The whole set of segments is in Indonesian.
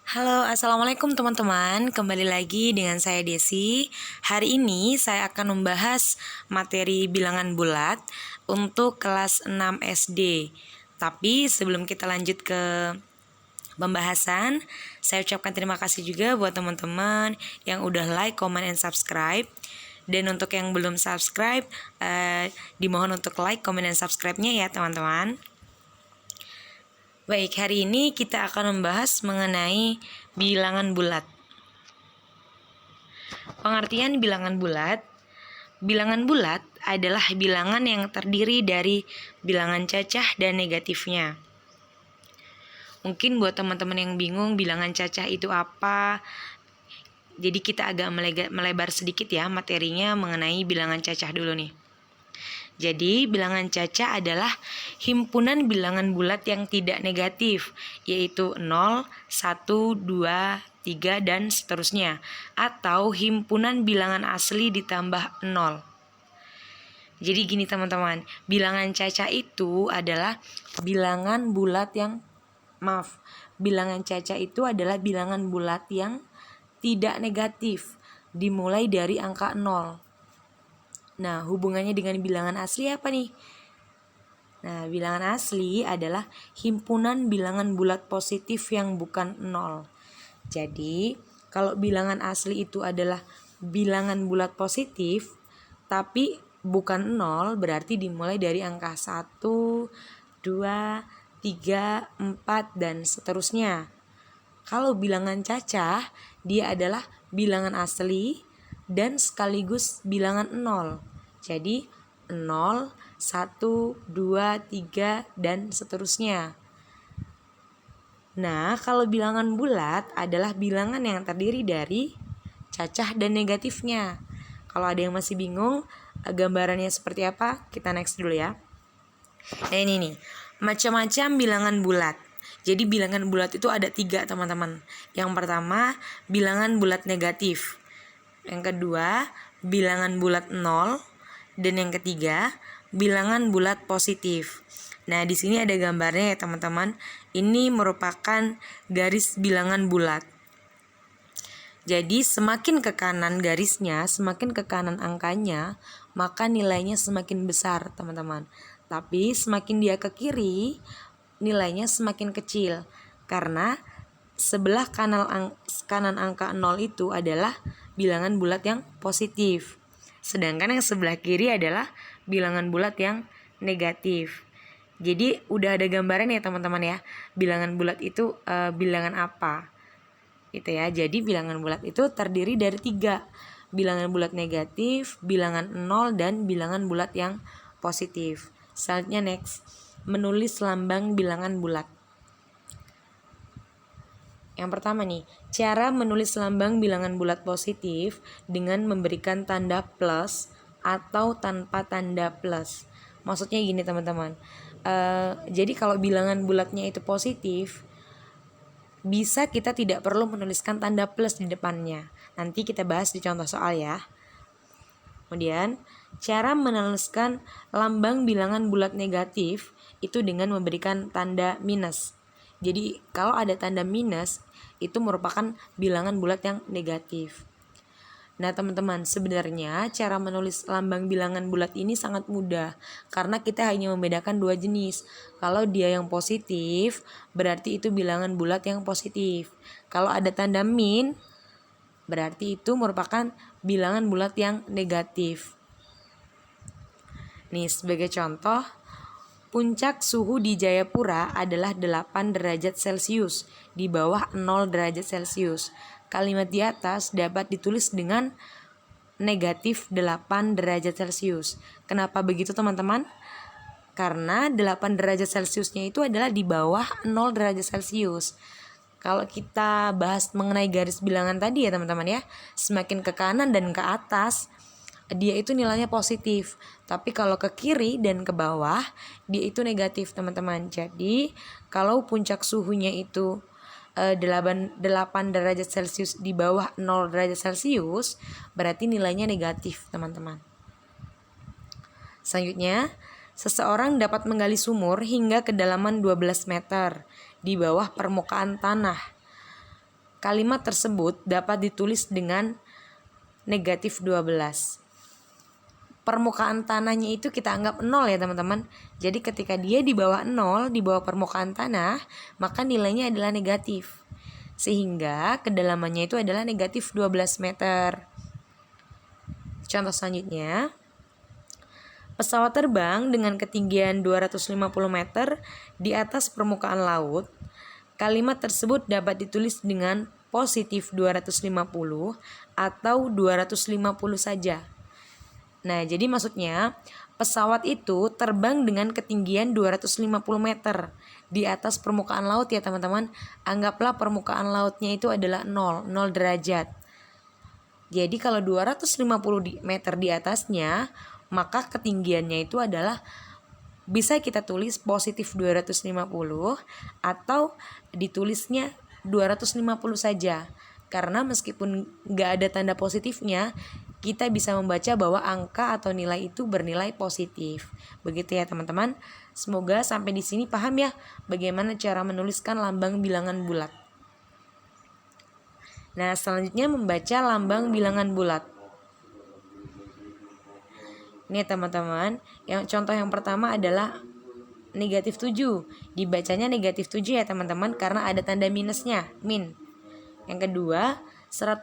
Halo, assalamualaikum teman-teman. Kembali lagi dengan saya Desi. Hari ini saya akan membahas materi bilangan bulat untuk kelas 6 SD. Tapi sebelum kita lanjut ke pembahasan, saya ucapkan terima kasih juga buat teman-teman yang udah like, comment, and subscribe. Dan untuk yang belum subscribe, dimohon untuk like, comment, dan subscribe-nya ya teman-teman. Baik, hari ini kita akan membahas mengenai bilangan bulat. Pengertian bilangan bulat. Bilangan bulat adalah bilangan yang terdiri dari bilangan cacah dan negatifnya. Mungkin buat teman-teman yang bingung bilangan cacah itu apa, jadi kita agak melebar sedikit ya materinya mengenai bilangan cacah dulu nih. Jadi, bilangan cacah adalah himpunan bilangan bulat yang tidak negatif, yaitu 0, 1, 2, 3, dan seterusnya. Atau himpunan bilangan asli ditambah 0. Jadi gini teman-teman, bilangan cacah itu adalah bilangan bulat yang, bilangan cacah itu adalah bilangan bulat yang tidak negatif, dimulai dari angka 0. Nah, hubungannya dengan bilangan asli apa nih? Nah, bilangan asli adalah himpunan bilangan bulat positif yang bukan 0. Jadi, kalau bilangan asli itu adalah bilangan bulat positif, tapi bukan 0, berarti dimulai dari angka 1, 2, 3, 4, dan seterusnya. Kalau bilangan cacah, dia adalah bilangan asli dan sekaligus bilangan 0. Jadi 0, 1, 2, 3, dan seterusnya. Nah, kalau bilangan bulat adalah bilangan yang terdiri dari cacah dan negatifnya. Kalau ada yang masih bingung, gambarannya seperti apa? Kita next dulu ya. Nah ini nih, macam-macam bilangan bulat. Jadi bilangan bulat itu ada 3 teman-teman. Yang pertama, bilangan bulat negatif. Yang kedua, bilangan bulat 0. Dan yang ketiga, bilangan bulat positif. Nah, di sini ada gambarnya ya teman-teman. Ini merupakan garis bilangan bulat. Jadi semakin ke kanan garisnya, semakin ke kanan angkanya, maka nilainya semakin besar teman-teman. Tapi semakin dia ke kiri, nilainya semakin kecil. Karena sebelah kanan angka 0 itu adalah bilangan bulat yang positif. Sedangkan yang sebelah kiri adalah bilangan bulat yang negatif. Jadi udah ada gambaran ya teman-teman ya. Bilangan bulat itu bilangan apa? Gitu ya. Jadi bilangan bulat itu terdiri dari 3. Bilangan bulat negatif, bilangan 0, dan bilangan bulat yang positif. Selanjutnya next, menulis lambang bilangan bulat. Yang pertama nih, cara menulis lambang bilangan bulat positif dengan memberikan tanda plus atau tanpa tanda plus. Maksudnya gini teman-teman, jadi kalau bilangan bulatnya itu positif, bisa kita tidak perlu menuliskan tanda plus di depannya. Nanti kita bahas di contoh soal ya. Kemudian, cara menuliskan lambang bilangan bulat negatif itu dengan memberikan tanda minus. Jadi kalau ada tanda minus, itu merupakan bilangan bulat yang negatif. Nah teman-teman, sebenarnya cara menulis lambang bilangan bulat ini sangat mudah, karena kita hanya membedakan 2 jenis. Kalau dia yang positif, berarti itu bilangan bulat yang positif. Kalau ada tanda min, berarti itu merupakan bilangan bulat yang negatif. Nih sebagai contoh, puncak suhu di Jayapura adalah 8 derajat Celcius, di bawah 0 derajat Celcius. Kalimat di atas dapat ditulis dengan negatif 8 derajat Celcius. Kenapa begitu teman-teman? Karena 8 derajat Celciusnya itu adalah di bawah 0 derajat Celcius. Kalau kita bahas mengenai garis bilangan tadi ya teman-teman ya, semakin ke kanan dan ke atas, dia itu nilainya positif. Tapi kalau ke kiri dan ke bawah, dia itu negatif teman-teman. Jadi kalau puncak suhunya itu 8 derajat Celcius di bawah 0 derajat Celcius, berarti nilainya negatif teman-teman. Selanjutnya, seseorang dapat menggali sumur hingga kedalaman 12 meter di bawah permukaan tanah. kalimat tersebut dapat ditulis dengan negatif 12. Permukaan tanahnya itu kita anggap 0 ya teman-teman. Jadi ketika dia di bawah 0, di bawah permukaan tanah, maka nilainya adalah negatif. Sehingga kedalamannya itu adalah negatif 12 meter. Contoh selanjutnya, pesawat terbang dengan ketinggian 250 meter di atas permukaan laut. Kalimat tersebut dapat ditulis dengan positif 250 atau 250 saja. Nah, jadi maksudnya pesawat itu terbang dengan ketinggian 250 meter di atas permukaan laut ya teman-teman. Anggaplah permukaan lautnya itu adalah 0 derajat. Jadi kalau 250 meter di atasnya, maka ketinggiannya itu adalah bisa kita tulis positif 250 atau ditulisnya 250 saja. Karena meskipun nggak ada tanda positifnya, kita bisa membaca bahwa angka atau nilai itu bernilai positif. Begitu ya teman-teman. Semoga sampai di sini paham ya bagaimana cara menuliskan lambang bilangan bulat. Nah, selanjutnya membaca lambang bilangan bulat. Nih teman-teman, contoh yang pertama adalah negatif 7. Dibacanya negatif 7 ya teman-teman karena ada tanda minusnya, min. Yang kedua,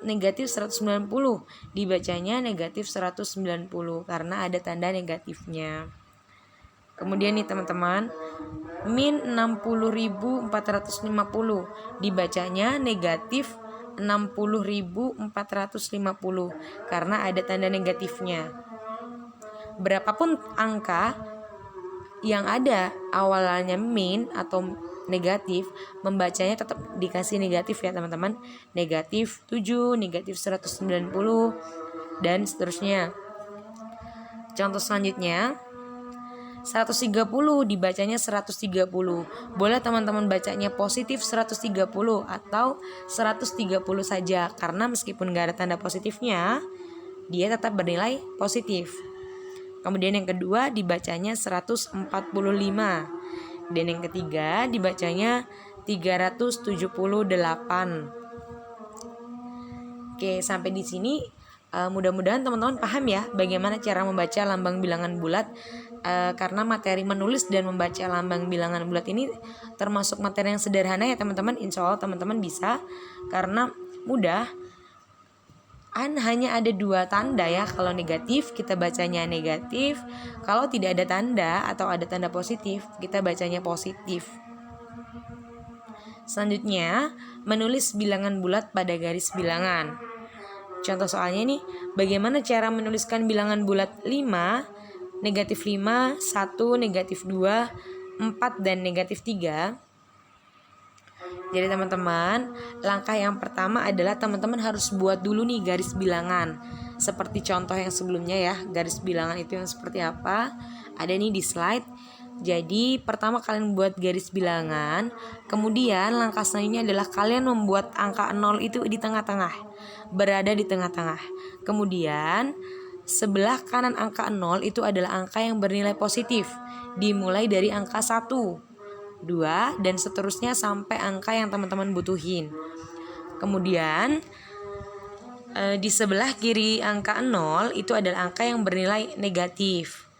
negatif 190. Dibacanya negatif 190 karena ada tanda negatifnya. Kemudian nih teman-teman, min 60.450. Dibacanya negatif 60.450 karena ada tanda negatifnya. Berapapun angka yang ada awalnya min atau negatif, membacanya tetap dikasih negatif ya teman-teman. Negatif 7, negatif 190 dan seterusnya. Contoh selanjutnya, 130 dibacanya 130. Boleh teman-teman bacanya positif 130 atau 130 saja, karena meskipun gak ada tanda positifnya, dia tetap bernilai positif. Kemudian yang kedua dibacanya 145. Dan yang ketiga dibacanya 378. Oke, sampai di sini mudah-mudahan teman-teman paham ya bagaimana cara membaca lambang bilangan bulat. Karena materi menulis dan membaca lambang bilangan bulat ini termasuk materi yang sederhana ya teman-teman. Insya Allah teman-teman bisa karena mudah. Hanya ada 2 tanda ya. Kalau negatif kita bacanya negatif, kalau tidak ada tanda atau ada tanda positif kita bacanya positif. Selanjutnya, menulis bilangan bulat pada garis bilangan. Contoh soalnya nih, bagaimana cara menuliskan bilangan bulat 5, negatif 5, 1, negatif 2, 4 dan negatif 3. Jadi teman-teman, langkah yang pertama adalah teman-teman harus buat dulu nih garis bilangan. Seperti contoh yang sebelumnya ya, garis bilangan itu yang seperti apa? Ada nih di slide. Jadi pertama kalian buat garis bilangan, kemudian langkah selanjutnya adalah kalian membuat angka 0 itu di tengah-tengah, berada di tengah-tengah. Kemudian sebelah kanan angka 0 itu adalah angka yang bernilai positif, dimulai dari angka 1, 2 dan seterusnya sampai angka yang teman-teman butuhin. Kemudian di sebelah kiri angka 0 itu adalah angka yang bernilai negatif.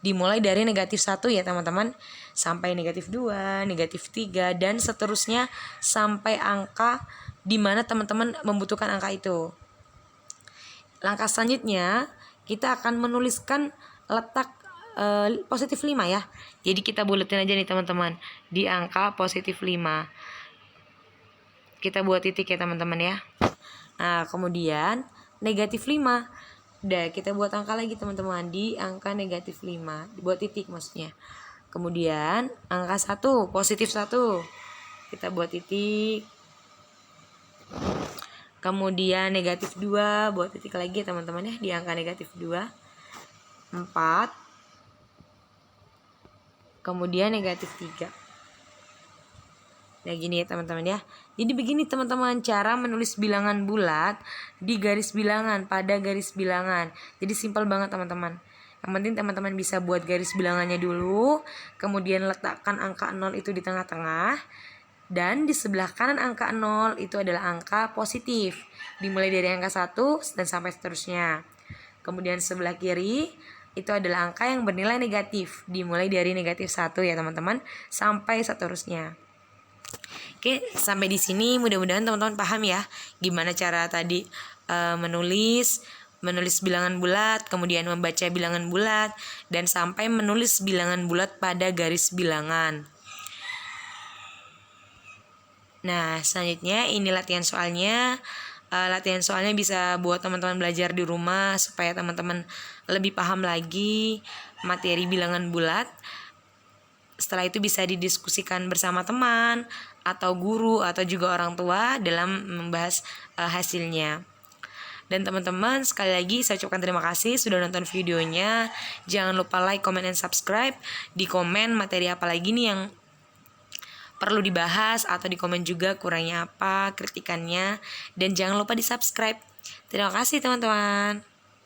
Dimulai dari negatif 1 ya teman-teman, sampai negatif 2, negatif 3 dan seterusnya sampai angka di mana teman-teman membutuhkan angka itu. Langkah selanjutnya kita akan menuliskan letak positif 5 ya. Jadi kita buletin aja nih teman-teman di angka positif 5. Kita buat titik ya teman-teman ya. Nah, kemudian negatif 5. Udah, kita buat angka lagi teman-teman di angka negatif 5. Dibuat titik maksudnya. Kemudian angka 1, positif 1. Kita buat titik. Kemudian negatif 2, buat titik lagi ya teman-teman ya di angka negatif 2. 4. Kemudian negatif 3. Nah gini ya teman-teman ya. Jadi begini teman-teman cara menulis bilangan bulat di garis bilangan, pada garis bilangan. Jadi simpel banget teman-teman. Yang penting teman-teman bisa buat garis bilangannya dulu, kemudian letakkan angka 0 itu di tengah-tengah. Dan di sebelah kanan angka 0 itu adalah angka positif, dimulai dari angka 1 dan sampai seterusnya. Kemudian sebelah kiri itu adalah angka yang bernilai negatif, dimulai dari negatif 1 ya teman-teman, sampai seterusnya. Oke, sampai di sini mudah-mudahan teman-teman paham ya gimana cara tadi menulis bilangan bulat, kemudian membaca bilangan bulat, dan sampai menulis bilangan bulat pada garis bilangan. Nah, selanjutnya ini latihan soalnya. Latihan soalnya bisa buat teman-teman belajar di rumah supaya teman-teman lebih paham lagi materi bilangan bulat. Setelah itu bisa didiskusikan bersama teman atau guru atau juga orang tua dalam membahas hasilnya. Dan teman-teman, sekali lagi saya ucapkan terima kasih sudah nonton videonya. Jangan lupa like, comment, dan subscribe. Di komen materi apa lagi nih yang perlu dibahas, atau di komen juga kurangnya apa, kritikannya. Dan jangan lupa di subscribe. Terima kasih teman-teman.